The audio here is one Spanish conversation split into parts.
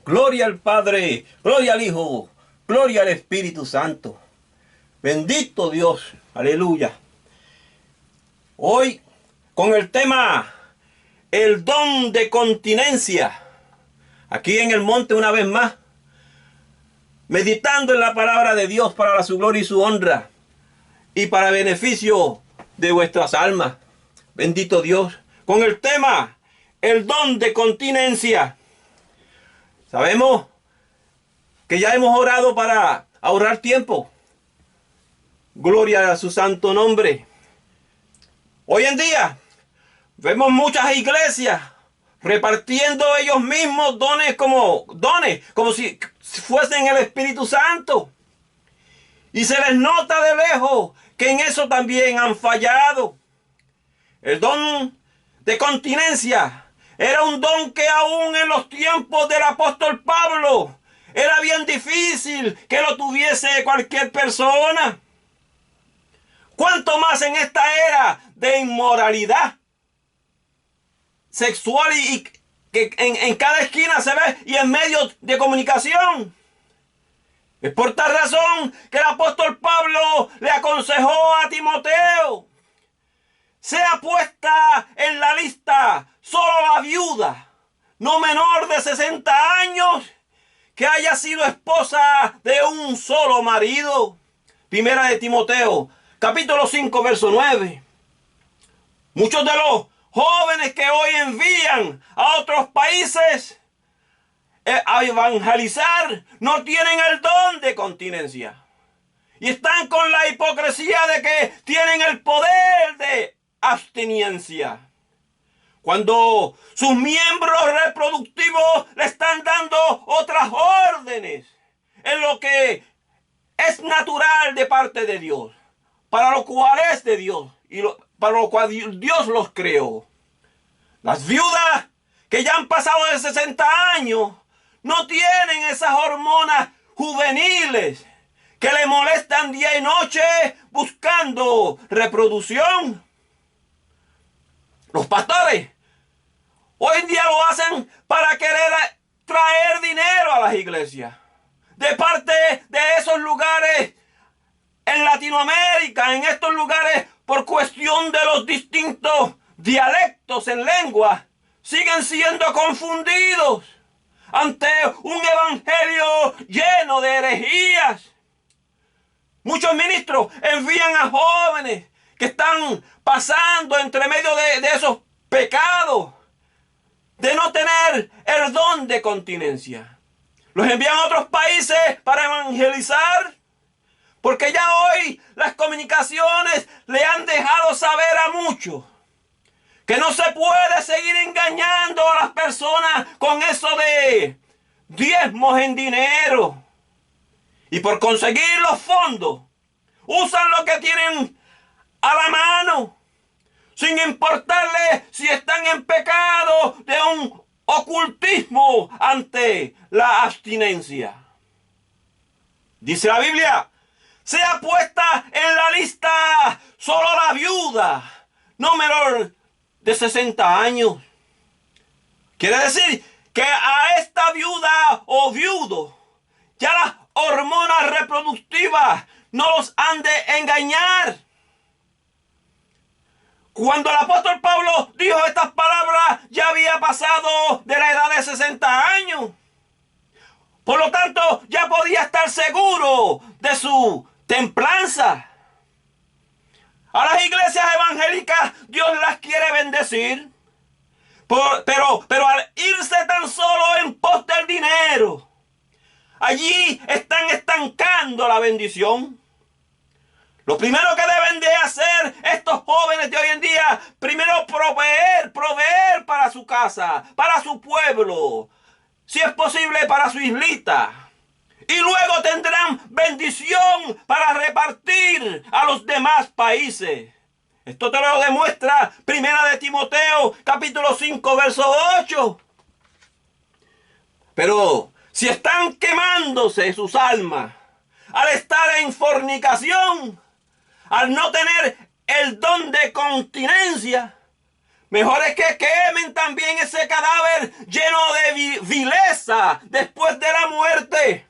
Gloria al Padre, gloria al Hijo, gloria al Espíritu Santo. Bendito Dios, aleluya. Hoy con el tema, el don de continencia. Aquí en el monte una vez más, meditando en la palabra de Dios para su gloria y su honra y para beneficio de vuestras almas. Bendito Dios. Con el tema, el don de continencia. Sabemos que ya hemos orado para ahorrar tiempo. Gloria a su santo nombre. Hoy en día vemos muchas iglesias repartiendo ellos mismos dones como si fuesen el Espíritu Santo. Y se les nota de lejos que en eso también han fallado. El don de continencia era un don que aún en los tiempos del apóstol Pablo era bien difícil que lo tuviese cualquier persona. ¿Cuánto más en esta era de inmoralidad sexual y que en cada esquina se ve y en medios de comunicación? Es por tal razón que el apóstol Pablo le aconsejó a Timoteo: sea puesta en la lista solo la viuda, no menor de 60 años, que haya sido esposa de un solo marido. Primera de Timoteo, capítulo 5, verso 9. Muchos de los jóvenes que hoy envían a otros países a evangelizar no tienen el don de continencia. Y están con la hipocresía de que tienen el poder de abstinencia, cuando sus miembros reproductivos le están dando otras órdenes en lo que es natural de parte de Dios, para lo cual es de Dios y para lo cual Dios los creó. Las viudas que ya han pasado de 60 años no tienen esas hormonas juveniles que le molestan día y noche buscando reproducción. Los pastores hoy en día lo hacen para querer traer dinero a las iglesias de parte de esos lugares en Latinoamérica, en estos lugares, por cuestión de los distintos dialectos en lengua, siguen siendo confundidos ante un evangelio lleno de herejías. Muchos ministros envían a jóvenes que están pasando entre medio de esos pecados, de no tener el don de continencia. Los envían a otros países para evangelizar, porque ya hoy las comunicaciones le han dejado saber a muchos que no se puede seguir engañando a las personas con eso de diezmos en dinero. Y por conseguir los fondos, usan lo que tienen a la mano, sin importarle si están en pecado de un ocultismo ante la abstinencia. Dice la Biblia: sea puesta en la lista solo la viuda, no menor de 60 años. Quiere decir que a esta viuda o viudo ya las hormonas reproductivas no los han de engañar. Cuando el apóstol Pablo dijo estas palabras, ya había pasado de la edad de 60 años. Por lo tanto, ya podía estar seguro de su templanza. A las iglesias evangélicas Dios las quiere bendecir, pero al irse tan solo en pos del dinero, allí están estancando la bendición. Lo primero que deben de hacer estos jóvenes de hoy en día, primero proveer para su casa, para su pueblo, si es posible para su islita. Y luego tendrán bendición para repartir a los demás países. Esto te lo demuestra Primera de Timoteo, capítulo 5, verso 8. Pero si están quemándose sus almas al estar en fornicación, al no tener el don de continencia, Mejor es que quemen también ese cadáver lleno de vileza después de la muerte.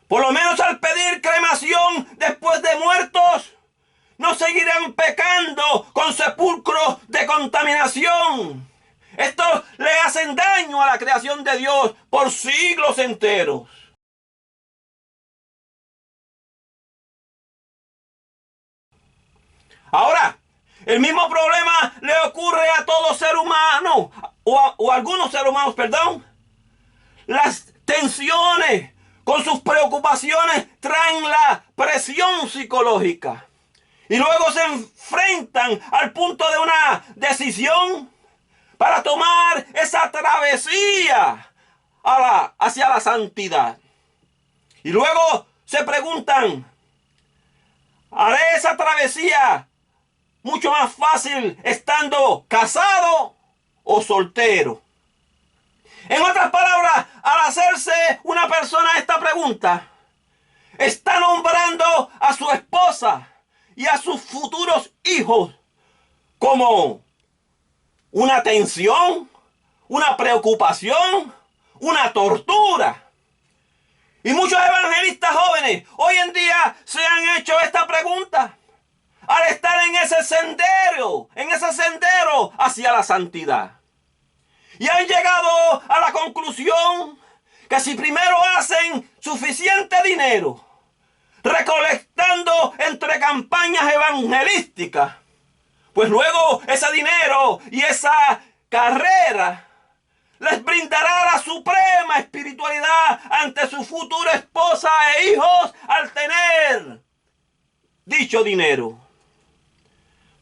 Por lo menos al pedir cremación después de muertos, no seguirán pecando con sepulcros de contaminación. Estos le hacen daño a la creación de Dios por siglos enteros. Ahora, el mismo problema le ocurre a todo ser humano, o a algunos seres humanos, perdón. Las tensiones con sus preocupaciones traen la presión psicológica. Y luego se enfrentan al punto de una decisión para tomar esa travesía hacia la santidad. Y luego se preguntan, ¿haré esa travesía mucho más fácil estando casado o soltero? En otras palabras, al hacerse una persona esta pregunta, está nombrando a su esposa y a sus futuros hijos como una tensión, una preocupación, una tortura. Y muchos evangelistas jóvenes hoy en día se han hecho esta pregunta al estar en ese sendero hacia la santidad. Y han llegado a la conclusión que si primero hacen suficiente dinero recolectando entre campañas evangelísticas, pues luego ese dinero y esa carrera les brindará la suprema espiritualidad ante su futura esposa e hijos al tener dicho dinero.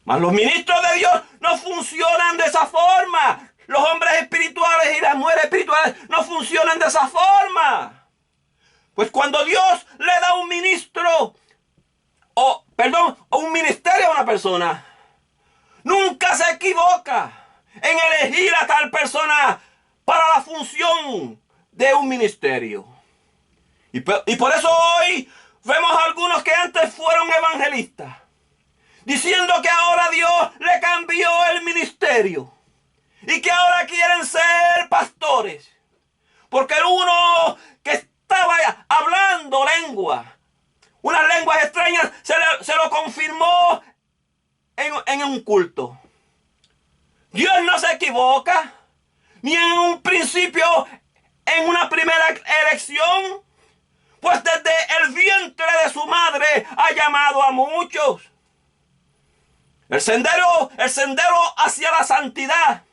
Mas los ministros de Dios no funcionan de esa forma. Los hombres espirituales y las mujeres espirituales no funcionan de esa forma. Pues cuando Dios le da un ministro, o un ministerio a una persona, nunca se equivoca en elegir a tal persona para la función de un ministerio. Y por eso hoy vemos a algunos que antes fueron evangelistas, diciendo que ahora Dios le cambió el ministerio y que ahora quieren ser pastores. Porque uno que estaba hablando unas lenguas extrañas, se lo confirmó en un culto. Dios no se equivoca, ni en un principio, en una primera elección, pues desde el vientre de su madre ha llamado a muchos. El sendero hacia la santidad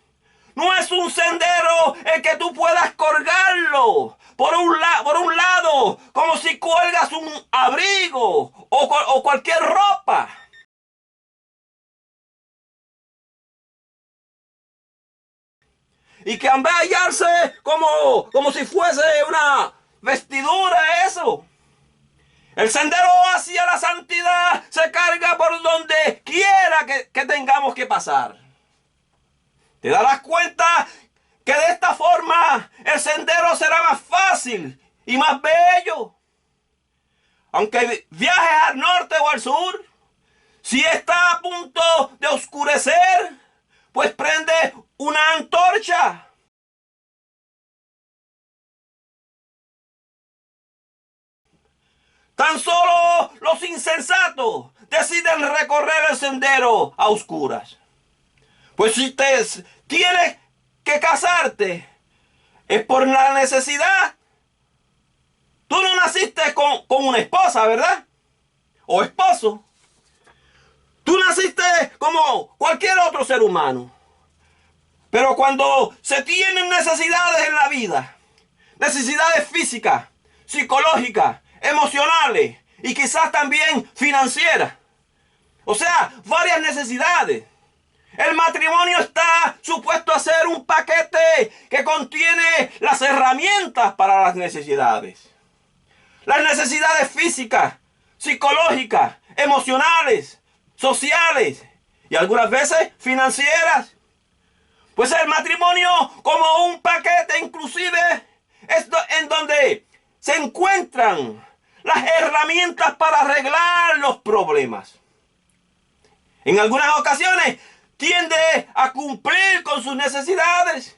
no es un sendero en que tú puedas colgarlo por un lado, como si cuelgas un abrigo o cualquier ropa. Y que en vez de hallarse como si fuese una vestidura eso. El sendero hacia la santidad se carga por donde quiera que tengamos que pasar. Te darás cuenta que de esta forma el sendero será más fácil y más bello. Aunque viajes al norte o al sur, si está a punto de oscurecer, pues prende una antorcha. Tan solo los insensatos deciden recorrer el sendero a oscuras. Pues si tienes que casarte, es por la necesidad. Tú no naciste con una esposa, ¿verdad? O esposo. Tú naciste como cualquier otro ser humano. Pero cuando se tienen necesidades en la vida, necesidades físicas, psicológicas, emocionales y quizás también financieras, o sea, varias necesidades, el matrimonio está supuesto a ser un paquete que contiene las herramientas para las necesidades. Las necesidades físicas, psicológicas, emocionales, sociales y algunas veces financieras. Pues el matrimonio como un paquete inclusive es en donde se encuentran las herramientas para arreglar los problemas. En algunas ocasiones tiende a cumplir con sus necesidades.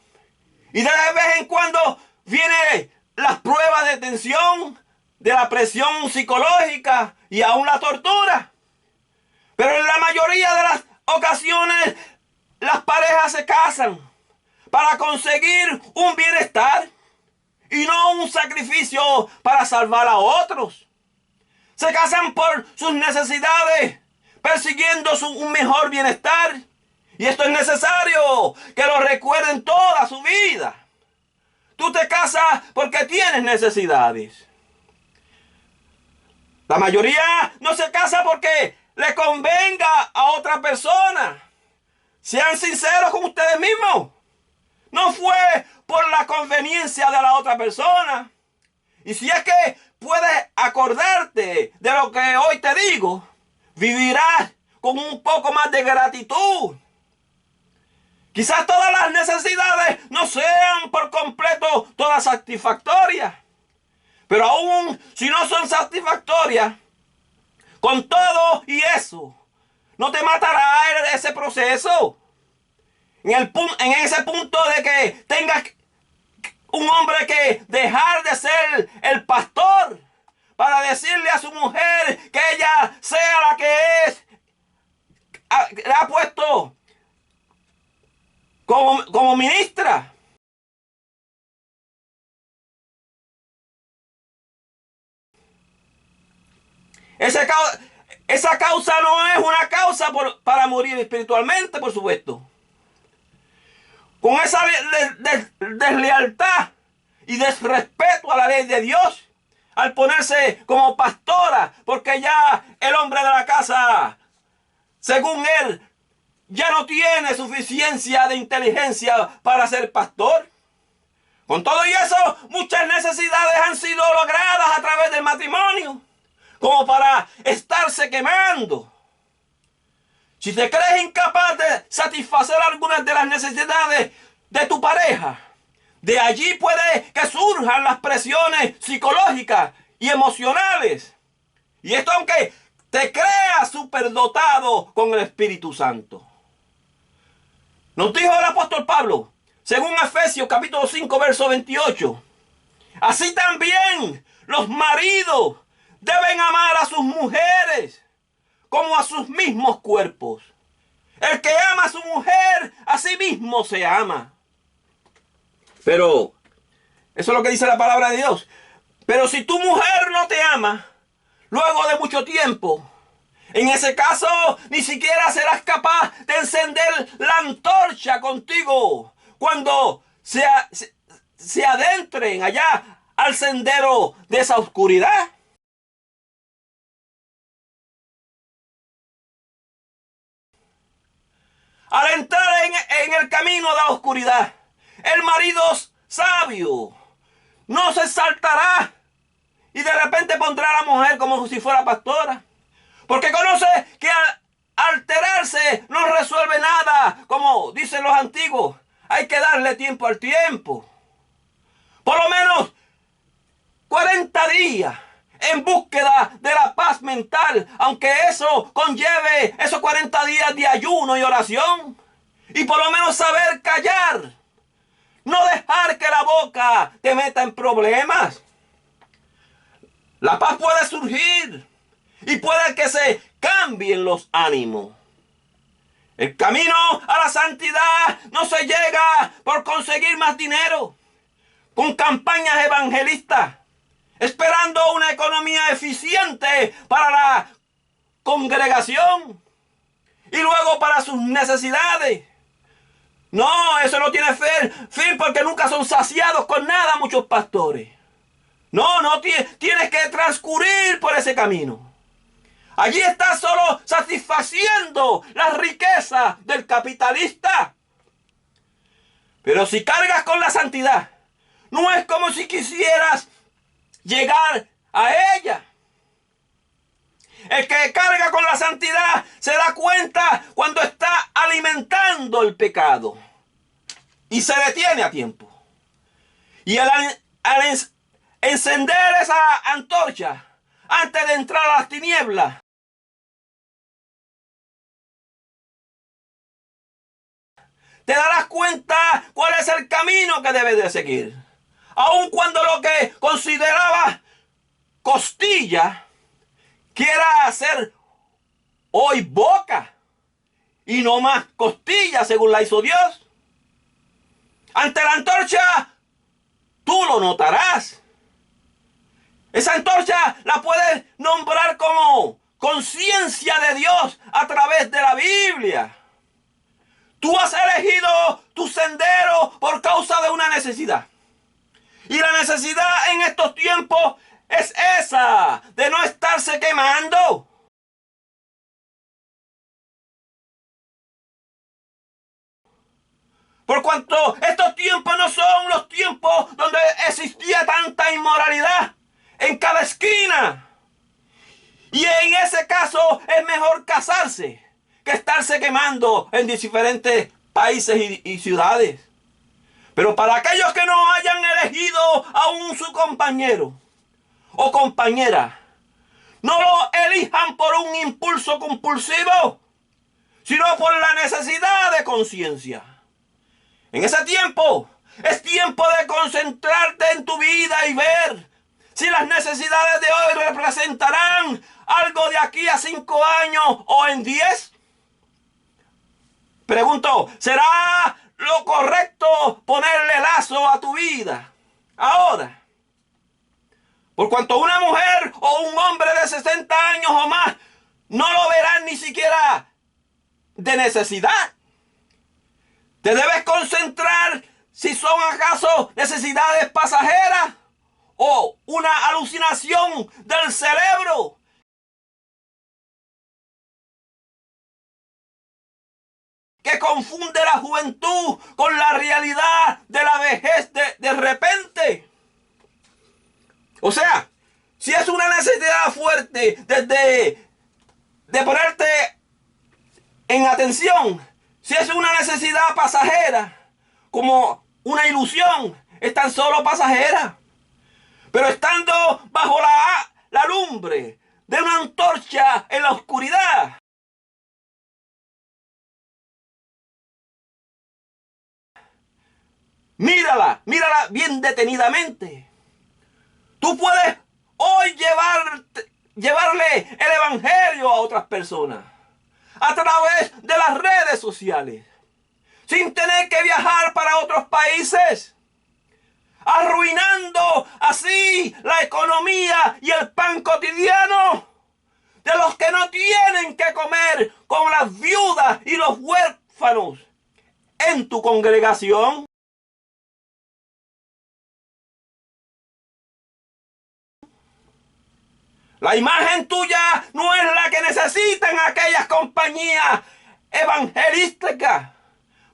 Y de vez en cuando vienen las pruebas de tensión, de la presión psicológica y aún la tortura. Pero en la mayoría de las ocasiones las parejas se casan para conseguir un bienestar y no un sacrificio para salvar a otros. Se casan por sus necesidades, persiguiendo un mejor bienestar. Y esto es necesario que lo recuerden toda su vida. Tú te casas porque tienes necesidades. La mayoría no se casa porque le convenga a otra persona. Sean sinceros con ustedes mismos. No fue por la conveniencia de la otra persona. Y si es que puedes acordarte de lo que hoy te digo, vivirás con un poco más de gratitud. Quizás todas las necesidades no sean por completo todas satisfactorias. Pero aún si no son satisfactorias, con todo y eso, no te matará ese proceso. En ese punto de que tengas un hombre que dejar de ser el pastor para decirle a su mujer que ella sea la que es, le ha puesto como ministra. Esa causa no es una causa para morir espiritualmente, por supuesto. Con esa deslealtad y desrespeto a la ley de Dios, al ponerse como pastora, porque ya el hombre de la casa, según él, ya no tiene suficiencia de inteligencia para ser pastor. Con todo y eso, muchas necesidades han sido logradas a través del matrimonio, como para estarse quemando. Si te crees incapaz de satisfacer algunas de las necesidades de tu pareja, de allí puede que surjan las presiones psicológicas y emocionales. Y esto aunque te creas superdotado con el Espíritu Santo. Nos dijo el apóstol Pablo, según Efesios capítulo 5, verso 28. Así también los maridos deben amar a sus mujeres como a sus mismos cuerpos. El que ama a su mujer, a sí mismo se ama. Pero, eso es lo que dice la palabra de Dios. Pero si tu mujer no te ama, luego de mucho tiempo, en ese caso, ni siquiera serás capaz de encender la antorcha contigo cuando se adentren allá al sendero de esa oscuridad. Al entrar en el camino de la oscuridad, el marido sabio no se saltará y de repente pondrá a la mujer como si fuera pastora. Porque conoce que alterarse no resuelve nada, como dicen los antiguos. Hay que darle tiempo al tiempo. Por lo menos 40 días en búsqueda de la paz mental, aunque eso conlleve esos 40 días de ayuno y oración. Y por lo menos saber callar. No dejar que la boca te meta en problemas. La paz puede surgir y puede que se cambien los ánimos. El camino a la santidad no se llega por conseguir más dinero, con campañas evangelistas, esperando una economía eficiente para la congregación y luego para sus necesidades. No, eso no tiene fin porque nunca son saciados con nada muchos pastores. No, tienes que transcurrir por ese camino. Allí estás solo satisfaciendo la riqueza del capitalista. Pero si cargas con la santidad, no es como si quisieras llegar a ella. El que carga con la santidad se da cuenta cuando está alimentando el pecado y se detiene a tiempo. Y al encender esa antorcha, antes de entrar a las tinieblas. Te darás cuenta cuál es el camino que debes de seguir. Aun cuando lo que considerabas costilla quiera hacer hoy boca y no más costilla según la hizo Dios. Ante la antorcha tú lo notarás. Esa antorcha la puedes nombrar como conciencia de Dios a través de la Biblia. Tú has elegido tu sendero por causa de una necesidad. Y la necesidad en estos tiempos es esa, de no estarse quemando. Por cuanto estos tiempos no son los tiempos donde existía tanta inmoralidad en cada esquina. Y en ese caso es mejor casarse que estarse quemando en diferentes países y ciudades. Pero para aquellos que no hayan elegido aún su compañero o compañera, no lo elijan por un impulso compulsivo, sino por la necesidad de conciencia. En ese tiempo es tiempo de concentrarte en tu vida y ver si las necesidades de hoy representarán algo de aquí a 5 años o en 10. Pregunto, ¿será lo correcto ponerle lazo a tu vida ahora? Por cuanto una mujer o un hombre de 60 años o más no lo verán ni siquiera de necesidad. Te debes concentrar si son acaso necesidades pasajeras o una alucinación del cerebro que confunde la juventud con la realidad de la vejez de repente. O sea, si es una necesidad fuerte de ponerte en atención, si es una necesidad pasajera, como una ilusión, es tan solo pasajera. Pero estando bajo la lumbre de una antorcha en la oscuridad, mírala bien detenidamente. Tú puedes hoy llevarle el evangelio a otras personas a través de las redes sociales, sin tener que viajar para otros países, arruinando así la economía y el pan cotidiano de los que no tienen que comer, como las viudas y los huérfanos en tu congregación. La imagen tuya no es la que necesitan aquellas compañías evangelísticas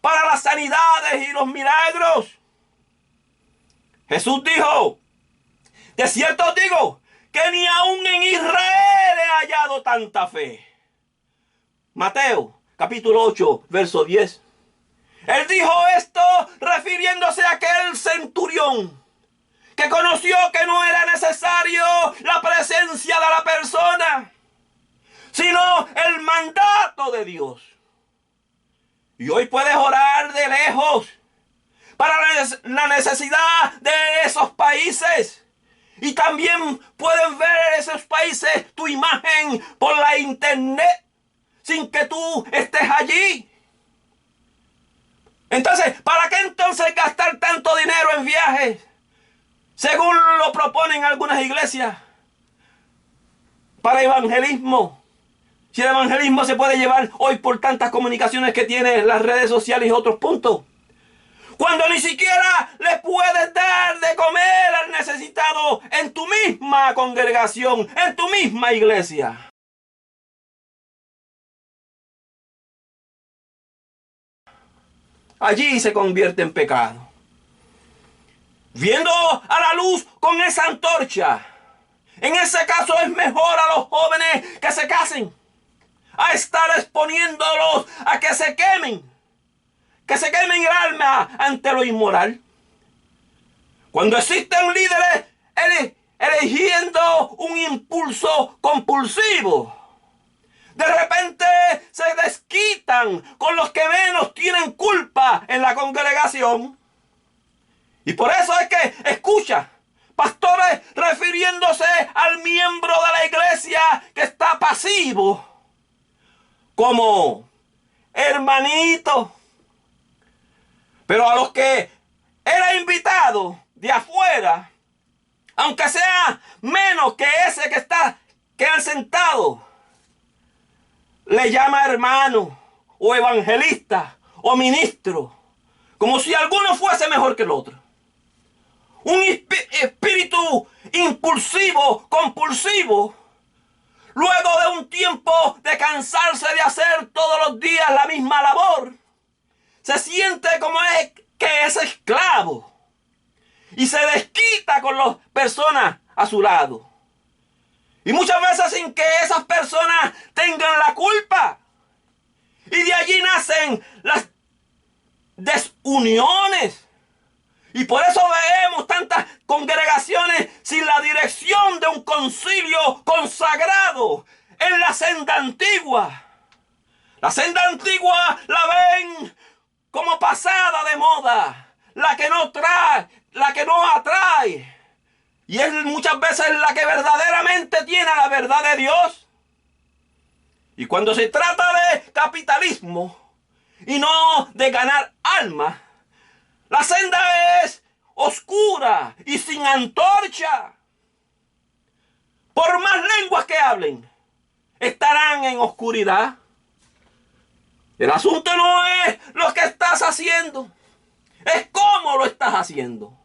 para las sanidades y los milagros. Jesús dijo, de cierto os digo, que ni aún en Israel he hallado tanta fe. Mateo, capítulo 8, verso 10. Él dijo esto refiriéndose a aquel centurión que conoció que no era necesario la presencia de la persona, sino el mandato de Dios. Y hoy puedes orar de lejos para la necesidad de esos países. Y también pueden ver esos países tu imagen por la internet sin que tú estés allí. Entonces, ¿para qué entonces gastar tanto dinero en viajes? Según lo proponen algunas iglesias, para evangelismo. Si el evangelismo se puede llevar hoy por tantas comunicaciones que tienen las redes sociales y otros puntos. Cuando ni siquiera le puedes dar de comer al necesitado en tu misma congregación, en tu misma iglesia. Allí se convierte en pecado. Viendo a la luz con esa antorcha, en ese caso es mejor a los jóvenes que se casen, a estar exponiéndolos a que se quemen el alma ante lo inmoral. Cuando existen líderes eligiendo un impulso compulsivo. De repente se desquitan con los que menos tienen culpa en la congregación. Y por eso es que escucha pastores refiriéndose al miembro de la iglesia que está pasivo como hermanito. Pero a los que era invitado de afuera, aunque sea menos que ese que han sentado, le llama hermano o evangelista o ministro, como si alguno fuese mejor que el otro. Un espíritu impulsivo, compulsivo, luego de un tiempo de cansarse de hacer todos los días la misma labor, se siente como que es esclavo y se desquita con las personas a su lado. Y muchas veces sin que esas personas tengan la culpa. Y de allí nacen las desuniones. Y por eso vemos tantas congregaciones sin la dirección de un concilio consagrado en la senda antigua. La senda antigua la ven como pasada de moda, la que no trae, la que no atrae. Y es muchas veces la que verdaderamente tiene la verdad de Dios. Y cuando se trata de capitalismo y no de ganar almas, la senda es oscura y sin antorcha. Por más lenguas que hablen, estarán en oscuridad. El asunto no es lo que estás haciendo, es cómo lo estás haciendo.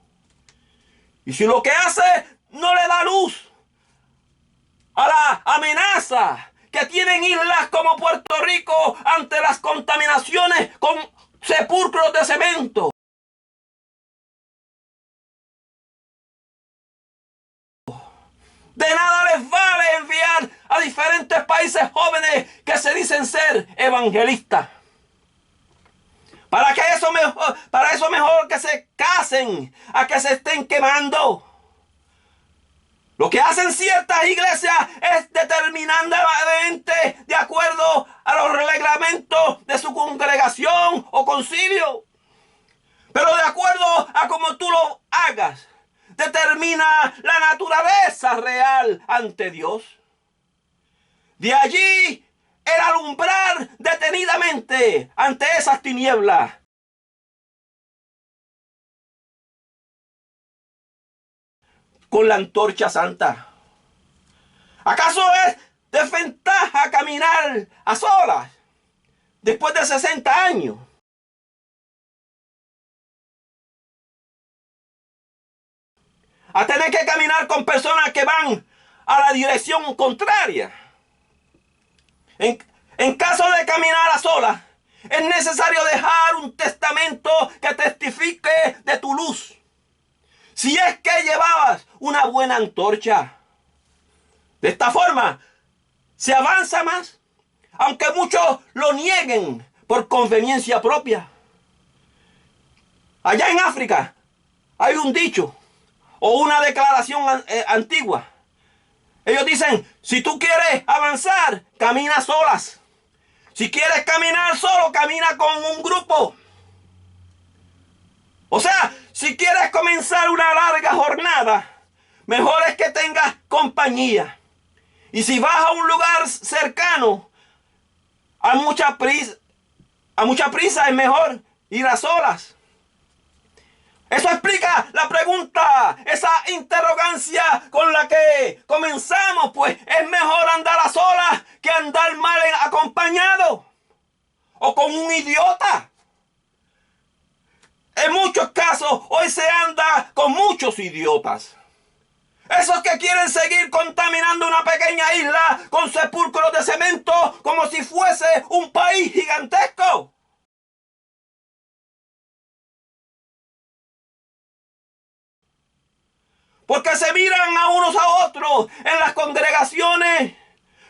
Y si lo que haces no le da luz a la amenaza que tienen islas como Puerto Rico ante las contaminaciones con sepulcros de cemento, de nada les vale enviar a diferentes países jóvenes que se dicen ser evangelistas. Para eso mejor que se casen a que se estén quemando. Lo que hacen ciertas iglesias es determinadamente de acuerdo a los reglamentos de su congregación o concilio. Pero de acuerdo a cómo tú lo hagas, determina la naturaleza real ante Dios. De allí el alumbrar detenidamente ante esas tinieblas. Con la antorcha santa. ¿Acaso es desventaja caminar a solas después de 60 años? A tener que caminar con personas que van a la dirección contraria. En caso de caminar a solas, es necesario dejar un testamento que testifique de tu luz. Si es que llevabas una buena antorcha. De esta forma, se avanza más, aunque muchos lo nieguen por conveniencia propia. Allá en África hay un dicho o una declaración antigua. Ellos dicen, si tú quieres avanzar, camina solas. Si quieres caminar solo, camina con un grupo. O sea, si quieres comenzar una larga jornada, mejor es que tengas compañía. Y si vas a un lugar cercano, a mucha prisa es mejor ir a solas. Eso explica la pregunta, esa interrogancia con la que comenzamos, pues es mejor andar a solas que andar mal acompañado o con un idiota. En muchos casos hoy se anda con muchos idiotas. Esos que quieren seguir contaminando una pequeña isla con sepulcros de cemento como si fuese un país gigantesco. Porque se miran a unos a otros en las congregaciones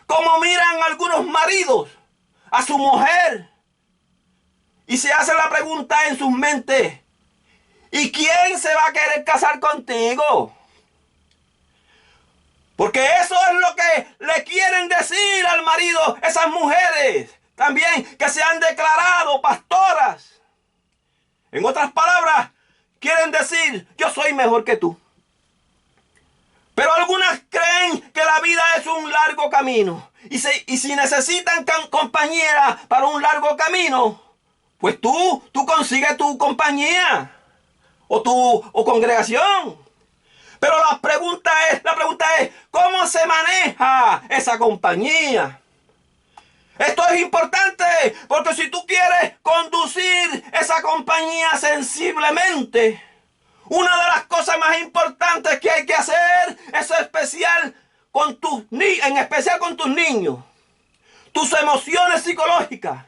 como miran algunos maridos a su mujer. Y se hace la pregunta en sus mentes, ¿y quién se va a querer casar contigo? Porque eso es lo que le quieren decir al marido esas mujeres también que se han declarado pastoras. En otras palabras, quieren decir, yo soy mejor que tú. Pero algunas creen que la vida es un largo camino. Y si necesitan compañía para un largo camino, pues tú consigues tu compañía o congregación. Pero la pregunta es, ¿cómo se maneja esa compañía? Esto es importante porque si tú quieres conducir esa compañía sensiblemente, una de las cosas más importantes que hay que hacer es en especial con tus niños, tus emociones psicológicas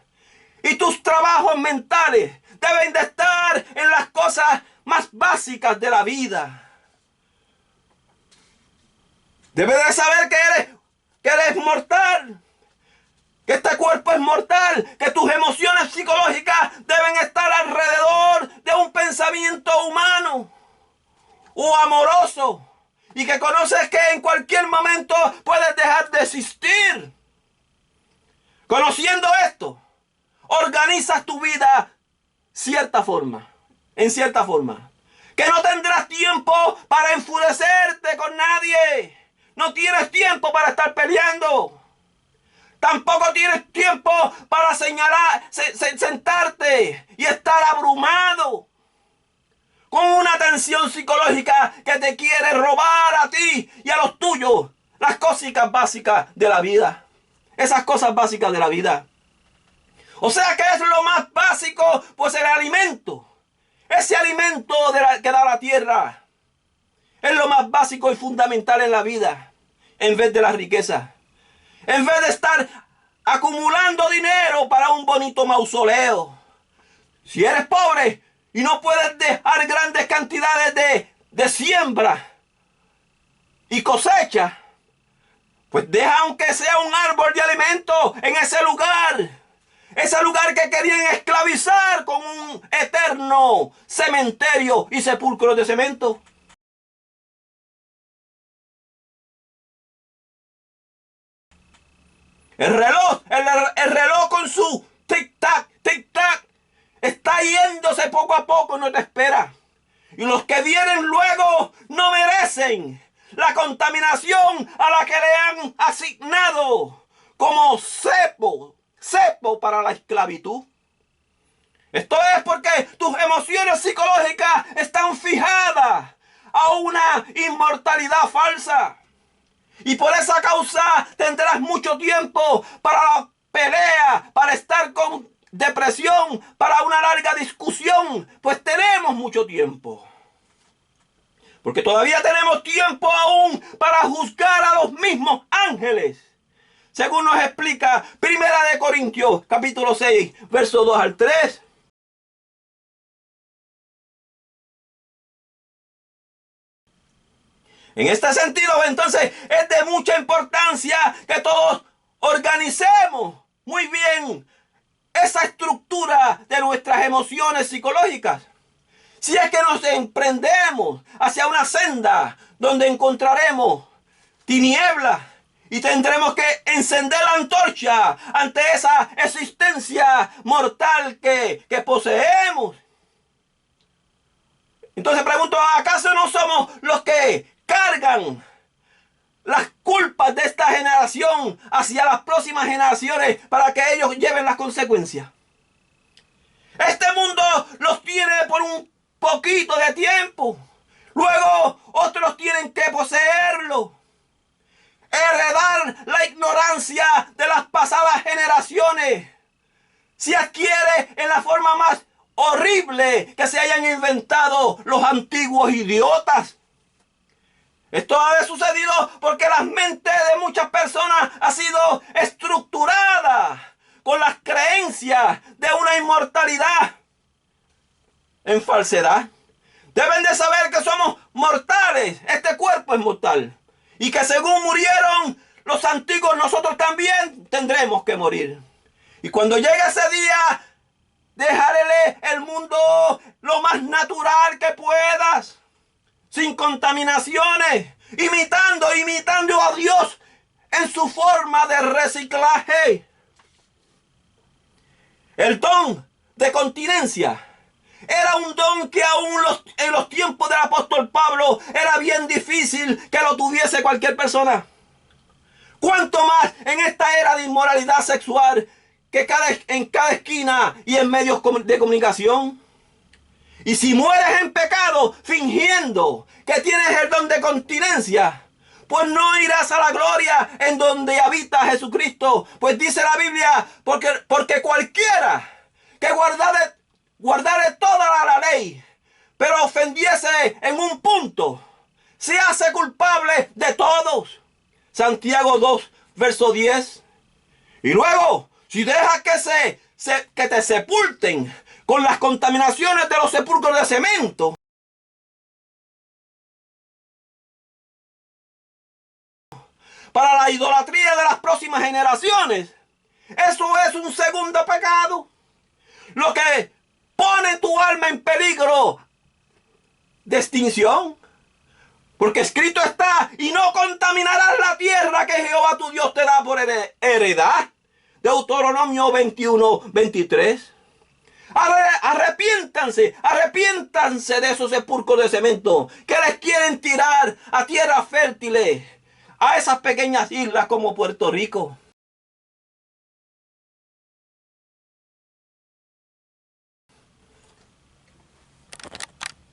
y tus trabajos mentales deben de estar en las cosas más básicas de la vida. Debes de saber que eres mortal, que este cuerpo es mortal, que tus emociones psicológicas deben estar alrededor de un pensamiento humano o amoroso y que conoces que en cualquier momento puedes dejar de existir. Conociendo esto, organizas tu vida en cierta forma, que no tendrás tiempo para enfurecerte con nadie. No tienes tiempo para estar peleando. Tampoco tienes tiempo para sentarte y estar abrumado con una tensión psicológica que te quiere robar a ti y a los tuyos las cositas básicas de la vida. Esas cosas básicas de la vida. O sea, ¿qué es lo más básico? Pues el alimento. Ese alimento que da la tierra es lo más básico y fundamental en la vida, en vez de la riqueza. En vez de estar acumulando dinero para un bonito mausoleo. Si eres pobre y no puedes dejar grandes cantidades de siembra y cosecha, pues deja aunque sea un árbol de alimento en ese lugar. Ese lugar que querían esclavizar con un eterno cementerio y sepulcro de cemento. El reloj con su tic-tac, tic-tac, está yéndose poco a poco, no te espera. Y los que vienen luego no merecen la contaminación a la que le han asignado como cepo para la esclavitud. Esto es porque tus emociones psicológicas están fijadas a una inmortalidad falsa. Y por esa causa tendrás mucho tiempo para la pelea, para estar con depresión, para una larga discusión. Pues tenemos mucho tiempo. Porque todavía tenemos tiempo aún para juzgar a los mismos ángeles. Según nos explica 1 Corintios, capítulo 6, versos 2 al 3. En este sentido, entonces, es de mucha importancia que todos organicemos muy bien esa estructura de nuestras emociones psicológicas. Si es que nos emprendemos hacia una senda donde encontraremos tinieblas y tendremos que encender la antorcha ante esa existencia mortal que poseemos. Entonces pregunto, ¿acaso no somos los que cargan las culpas de esta generación hacia las próximas generaciones para que ellos lleven las consecuencias? Este mundo los tiene por un poquito de tiempo. Luego otros tienen que poseerlo. Heredar la ignorancia de las pasadas generaciones se adquiere en la forma más horrible que se hayan inventado los antiguos idiotas. Esto ha sucedido porque la mente de muchas personas ha sido estructurada con las creencias de una inmortalidad en falsedad. Deben de saber que somos mortales. Este cuerpo es mortal. Y que según murieron los antiguos, nosotros también tendremos que morir. Y cuando llegue ese día, déjale el mundo lo más natural que puedas, sin contaminaciones, imitando a Dios en su forma de reciclaje. El don de continencia era un don que aún en los tiempos del apóstol Pablo era bien difícil que lo tuviese cualquier persona. Cuanto más en esta era de inmoralidad sexual que en cada esquina y en medios de comunicación. Y si mueres en pecado fingiendo que tienes el don de continencia, pues no irás a la gloria en donde habita Jesucristo. Pues dice la Biblia, porque cualquiera que guardare toda la ley, pero ofendiese en un punto, se hace culpable de todos. Santiago 2, verso 10. Y luego, si dejas que te sepulten con las contaminaciones de los sepulcros de cemento, para la idolatría de las próximas generaciones, eso es un segundo pecado. Lo que pone tu alma en peligro de extinción. Porque escrito está, y no contaminarás la tierra que Jehová tu Dios te da por heredad. Deuteronomio 21, 23. Arrepiéntanse de esos sepulcros de cemento que les quieren tirar a tierras fértiles, a esas pequeñas islas como Puerto Rico.